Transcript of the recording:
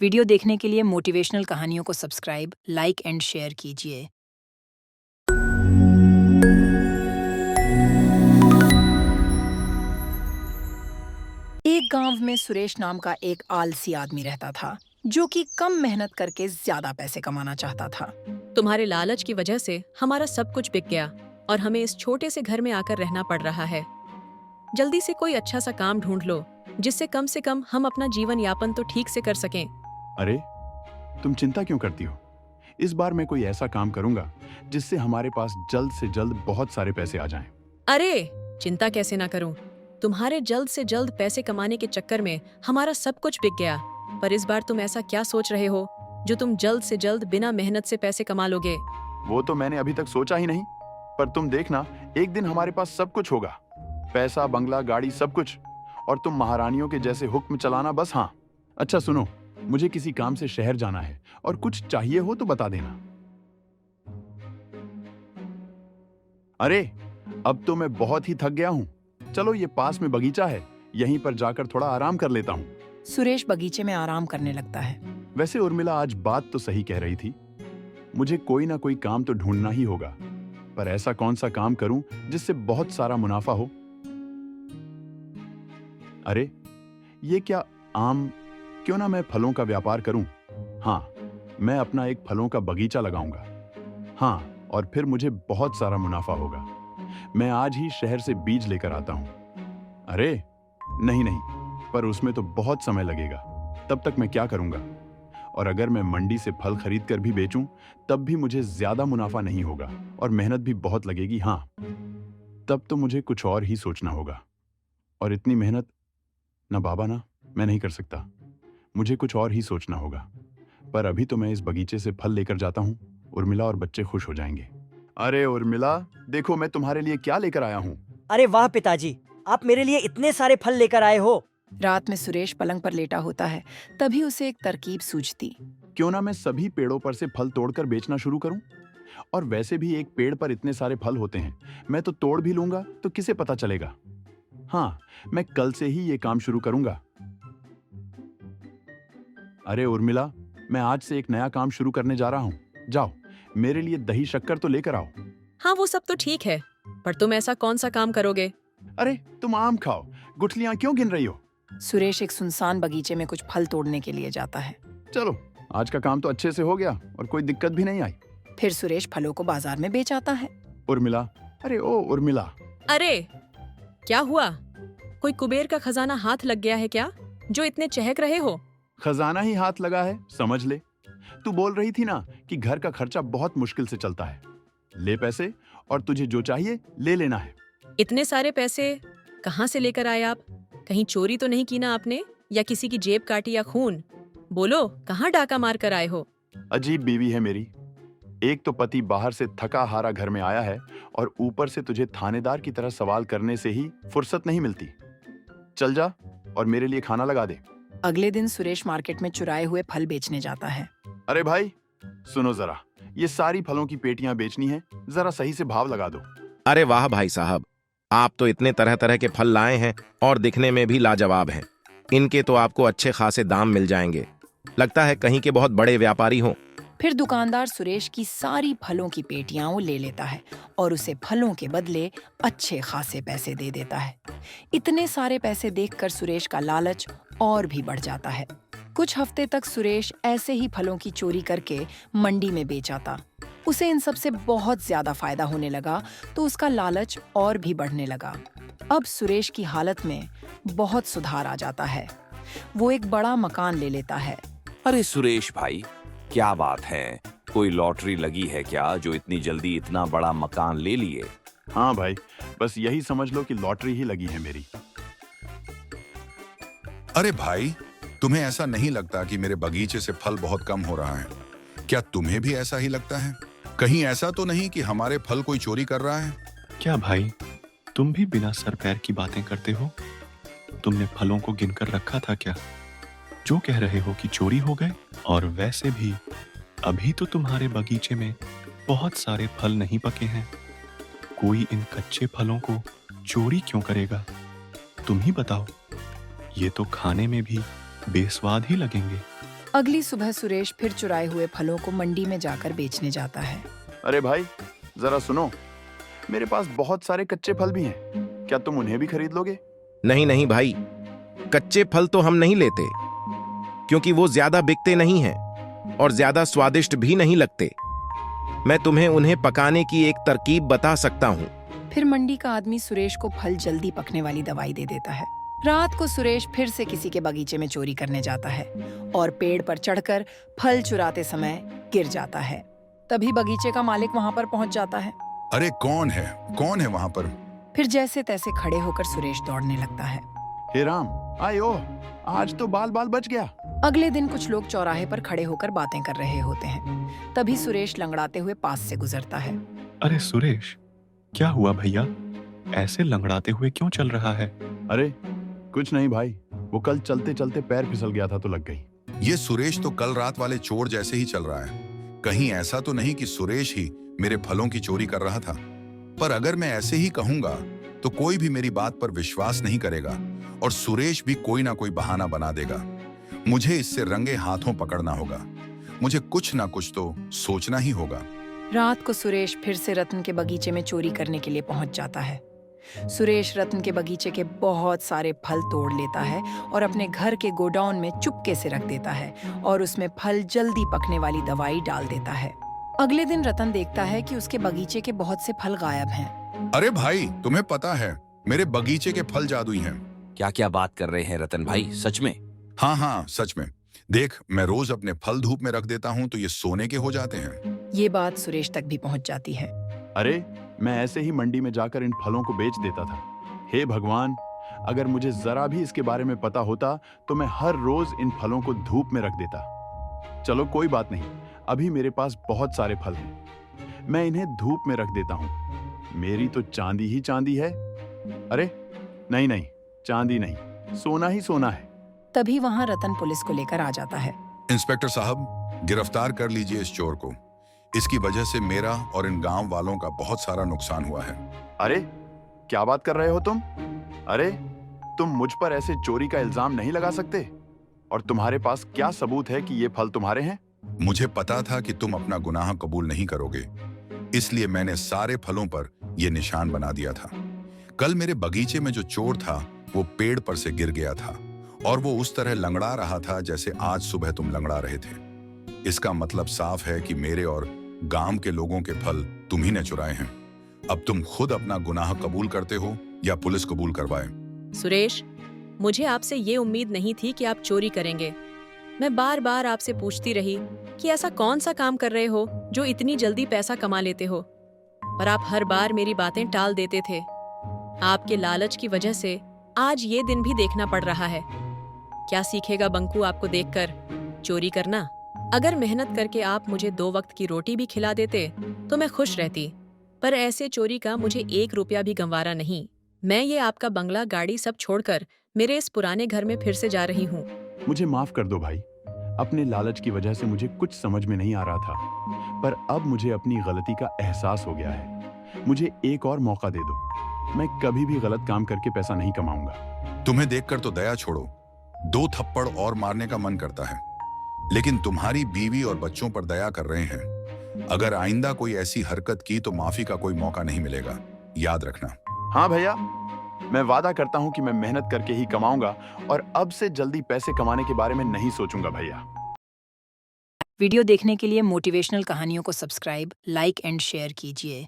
Video देखने के लिए मोटिवेशनल कहानियों को सब्सक्राइब, लाइक एंड शेयर कीजिए। एक गांव में सुरेश नाम का एक आलसी आदमी रहता था, जो कि कम मेहनत करके ज्यादा पैसे कमाना चाहता था। तुम्हारे लालच की वजह से हमारा सब कुछ बिक गया और हमें इस छोटे से घर में आकर रहना पड़ रहा है। जल्दी से कोई अच्छा सा काम ढूंढ लो, जिससे कम से कम हम अपना जीवन यापन तो ठीक से कर सकें। अरे, तुम चिंता क्यों करती हो? इस बार मैं कोई ऐसा काम करूंगा जिससे हमारे पास जल्द से जल्द बहुत सारे पैसे आ जाएं। अरे, चिंता कैसे ना करूं? तुम्हारे जल्द से जल्द पैसे कमाने के चक्कर में हमारा सब कुछ बिक गया। पर इस बार तुम ऐसा क्या सोच रहे हो जो तुम जल्द से जल्द बिना मेहनत से पैसे कमा लोगे? वो तो मैंने अभी तक सोचा ही नहीं, पर तुम देखना, एक दिन हमारे पास सब कुछ होगा। पैसा, बंगला, गाड़ी, सब कुछ। और तुम महारानियों के जैसे हुक्म चलाना बस। हाँ, अच्छा सुनो, मुझे किसी काम से शहर जाना है और कुछ चाहिए हो तो बता देना। अरे, अब तो मैं बहुत ही थक गया हूँ। चलो, ये पास में बगीचा है, यहीं पर जाकर थोड़ा आराम कर लेता हूँ। सुरेश बगीचे में आराम करने लगता है। वैसे उर्मिला आज बात तो सही कह रही थी। मुझे कोई ना कोई काम तो ढूंढना ही होगा, पर ऐसा कौन सा काम करूं जिससे बहुत सारा मुनाफा हो? अरे, ये क्या आम, क्यों ना मैं फलों का व्यापार करूं। हाँ, मैं अपना एक फलों का बगीचा लगाऊंगा। हाँ, और फिर मुझे बहुत सारा मुनाफा होगा। मैं आज ही शहर से बीज लेकर आता हूं। अरे, नहीं नहीं, पर उसमें तो बहुत समय लगेगा। तब तक मैं क्या करूंगा? और अगर मैं मंडी से फल खरीद कर भी बेचूं, तब भी मुझे ज्यादा मुनाफा नहीं होगा और मेहनत भी बहुत लगेगी। हाँ, तब तो मुझे कुछ और ही सोचना होगा। और इतनी मेहनत ना बाबा ना, मैं नहीं कर सकता। मुझे कुछ और ही सोचना होगा। पर अभी तो मैं इस बगीचे से फल लेकर जाता हूँ। उर्मिला और बच्चे खुश हो जाएंगे। अरे उर्मिला, देखो मैं तुम्हारे लिए क्या लेकर आया हूँ। अरे वाह पिताजी, आप मेरे लिए इतने सारे फल लेकर आए हो। रात में सुरेश पलंग पर लेटा होता है, तभी उसे एक तरकीब सूझती। क्यों ना मैं सभी पेड़ों पर से फल तोड़कर बेचना शुरू करूं? और वैसे भी एक पेड़ पर इतने सारे फल होते हैं, मैं तो तोड़ भी लूंगा तो किसे पता चलेगा। हाँ, मैं कल से ही ये काम शुरू करूंगा। अरे उर्मिला, मैं आज से एक नया काम शुरू करने जा रहा हूँ। जाओ, मेरे लिए दही शक्कर तो लेकर आओ। हाँ, वो सब तो ठीक है, पर तुम ऐसा कौन सा काम करोगे? अरे, तुम आम खाओ, गुठलियां क्यों गिन रही हो? सुरेश एक सुनसान बगीचे में कुछ फल तोड़ने के लिए जाता है। चलो, आज का काम तो अच्छे से हो गया और कोई दिक्कत भी नहीं आई। फिर सुरेश फलों को बाजार में बेच आता है। उर्मिला, अरे ओ उर्मिला। अरे, क्या हुआ? कोई कुबेर का खजाना हाथ लग गया है क्या, जो इतने चहक रहे हो? खजाना ही हाथ लगा है, समझ ले। तू बोल रही थी ना कि घर का खर्चा बहुत मुश्किल से चलता है। ले पैसे और तुझे जो चाहिए ले लेना है। इतने सारे पैसे कहाँ से लेकर आए आप? कहीं चोरी तो नहीं की ना आपने, या किसी की जेब काटी या खून? बोलो, कहाँ डाका मार कर आए हो? अजीब बीवी है मेरी। एक तो पति बाहर से थका हारा घर में आया है और ऊपर से तुझे थानेदार की तरह सवाल करने से ही फुर्सत नहीं मिलती। चल जा और मेरे लिए खाना लगा दे। अगले दिन सुरेश मार्केट में चुराए हुए फल बेचने जाता है। अरे भाई, सुनो जरा, ये सारी फलों की पेटियां बेचनी है, जरा सही से भाव लगा दो। अरे वाह भाई साहब, आप तो इतने तरह तरह के फल लाए हैं और दिखने में भी लाजवाब हैं। इनके तो आपको अच्छे खासे दाम मिल जाएंगे। लगता है कहीं के बहुत बड़े व्यापारी हों। फिर दुकानदार सुरेश की सारी फलों की पेटियां ले लेता है और उसे फलों के बदले अच्छे खासे पैसे दे देता है। इतने सारे पैसे देखकर सुरेश का लालच और भी बढ़ जाता है। कुछ हफ्ते तक सुरेश ऐसे ही फलों की चोरी करके मंडी में बेच आता। उसे इन सब से बहुत ज्यादा फायदा होने लगा, तो उसका लालच और भी बढ़ने लगा। अब सुरेश की हालत में बहुत सुधार आ जाता है। वो एक बड़ा मकान ले लेता है। अरे सुरेश भाई, क्या बात है? कोई लॉटरी लगी है क्या जो इतनी जल्दी इतना बड़ा मकान ले लिए? हाँ भाई, बस यही समझ लो कि लॉटरी ही लगी है मेरी। अरे भाई, तुम्हें ऐसा नहीं लगता कि मेरे बगीचे से फल बहुत कम हो रहा है? क्या तुम्हें भी ऐसा ही लगता है? कहीं ऐसा तो नहीं कि हमारे फल कोई चोरी कर रहा है? क्या भाई, तुम भी बिना सर पैर की बातें करते हो? तुमने फलों को गिनकर रखा था क्या, जो कह रहे हो कि चोरी हो गए? और वैसे भी अभी तो तुम्हारे बगीचे में बहुत सारे फल नहीं पके हैं। कोई इन कच्चे फलों को चोरी क्यों करेगा? तुम ही बताओ। ये तो खाने में भी बेस्वाद ही लगेंगे। अगली सुबह सुरेश फिर चुराए हुए फलों को मंडी में जाकर बेचने जाता है। अरे भाई, जरा सुनो, मेरे पास बहुत सारे कच्चे फल भी हैं। क्या तुम उन्हें भी खरीद लोगे? नहीं नहीं भाई, कच्चे फल तो हम नहीं लेते, क्योंकि वो ज्यादा बिकते नहीं हैं और ज्यादा स्वादिष्ट भी नहीं लगते। मैं तुम्हें उन्हें पकाने की एक तरकीब बता सकता हूँ। फिर मंडी का आदमी सुरेश को फल जल्दी पकने वाली दवाई दे देता है। रात को सुरेश फिर से किसी के बगीचे में चोरी करने जाता है और पेड़ पर चढ़कर फल चुराते समय गिर जाता है। तभी बगीचे का मालिक वहां पर पहुंच जाता है। अरे कौन है वहां पर? फिर जैसे तैसे खड़े होकर सुरेश दौड़ने लगता है। हे राम, आयो, आज तो बाल बाल बच गया। अगले दिन कुछ लोग चौराहे पर खड़े होकर बातें कर रहे होते हैं। तभी सुरेश लंगड़ाते हुए पास से गुजरता है। अरे सुरेश, क्या हुआ भैया? ऐसे लंगड़ाते हुए क्यों चल रहा है? अरे कुछ नहीं भाई, वो कल चलते चलते पैर फिसल गया था तो लग गई। ये सुरेश तो कल रात वाले चोर जैसे ही चल रहा है। कहीं ऐसा तो नहीं कि सुरेश ही मेरे फलों की चोरी कर रहा था? पर अगर मैं ऐसे ही कहूंगा तो कोई भी मेरी बात पर विश्वास नहीं करेगा और सुरेश भी कोई ना कोई बहाना बना देगा। मुझे इससे रंगे हाथों पकड़ना होगा। मुझे कुछ ना कुछ तो सोचना ही होगा। रात को सुरेश फिर से रत्न के बगीचे में चोरी करने के लिए पहुंच जाता है। सुरेश रत्न के बगीचे के बहुत सारे फल तोड़ लेता है और अपने घर के गोडाउन में चुपके से रख देता है और उसमें फल जल्दी पकने वाली दवाई डाल देता है। अगले दिन रतन देखता है कि उसके बगीचे के बहुत से फल गायब हैं। अरे भाई, तुम्हें पता है मेरे बगीचे के फल जादुई हैं। क्या क्या बात कर रहे हैं रतन भाई, सच में? हाँ, सच में। देख, मैं रोज अपने फल धूप में रख देता हूँ तो ये सोने के हो जाते हैं। ये बात सुरेश तक भी पहुंच जाती है। अरे मैं ऐसे ही मंडी में जाकर इन फलों को बेच देता था। हे भगवान, अगर मुझे जरा भी इसके बारे में पता होता तो मैं हर रोज इन फलों को धूप में रख देता। चलो कोई बात नहीं, अभी मेरे पास बहुत सारे फल हैं, मैं इन्हें धूप में रख देता हूँ। मेरी तो चांदी ही चांदी है। अरे नहीं, चांदी नहीं, सोना ही सोना है। तभी वहां रतन पुलिस को लेकर आ जाता है। इंस्पेक्टर साहब, गिरफ्तार कर लीजिए इस चोर को। इसकी वजह से मेरा और इन गांव वालों का बहुत सारा नुकसान हुआ है। अरे क्या बात कर रहे हो तुम? अरे तुम मुझ पर ऐसे चोरी का इल्जाम नहीं लगा सकते। और तुम्हारे पास क्या सबूत है कि ये फल तुम्हारे हैं? मुझे पता था कि तुम अपना गुनाह कबूल नहीं करोगे, इसलिए मैंने सारे फलों पर यह निशान बना दिया था। कल मेरे बगीचे में जो चोर था वो पेड़ पर से गिर गया था और वो उस तरह लंगड़ा रहा था जैसे आज सुबह तुम लंगड़ा रहे थे। इसका मतलब साफ है कि मेरे और गांव के लोगों के फल तुम ही ने चुराए हैं। अब तुम खुद अपना गुनाह कबूल करते हो या पुलिस कबूल करवाए? सुरेश, मुझे आपसे ये उम्मीद नहीं थी कि आप चोरी करेंगे। मैं बार बार आपसे पूछती रही कि ऐसा कौन सा काम कर रहे हो जो इतनी जल्दी पैसा कमा लेते हो, पर आप हर बार मेरी बातें टाल देते थे। आपके लालच की वजह से आज ये दिन भी देखना पड़ रहा है। क्या सीखेगा बंकू आपको देखकर? चोरी करना? अगर मेहनत करके आप मुझे 2 वक्त की रोटी भी खिला देते तो मैं खुश रहती, पर ऐसे चोरी का मुझे 1 रुपया भी गंवारा नहीं। मैं ये आपका बंगला, गाड़ी सब छोड़कर मेरे इस पुराने घर में फिर से जा रही हूँ। मुझे माफ कर दो भाई, अपने लालच की वजह से मुझे कुछ समझ में नहीं आ रहा था, पर अब मुझे अपनी गलती का एहसास हो गया है। मुझे एक और मौका दे दो, मैं कभी भी गलत काम करके पैसा नहीं कमाऊंगा। तुम्हें देखकर तो दया छोड़ो, 2 थप्पड़ और मारने का मन करता है, लेकिन तुम्हारी बीवी और बच्चों पर दया कर रहे हैं। अगर आइंदा कोई ऐसी हरकत की तो माफी का कोई मौका नहीं मिलेगा, याद रखना। हाँ भैया, मैं वादा करता हूँ कि मैं मेहनत करके ही कमाऊंगा और अब से जल्दी पैसे कमाने के बारे में नहीं सोचूंगा भैया। वीडियो देखने के लिए मोटिवेशनल कहानियों को सब्सक्राइब, लाइक एंड शेयर कीजिए।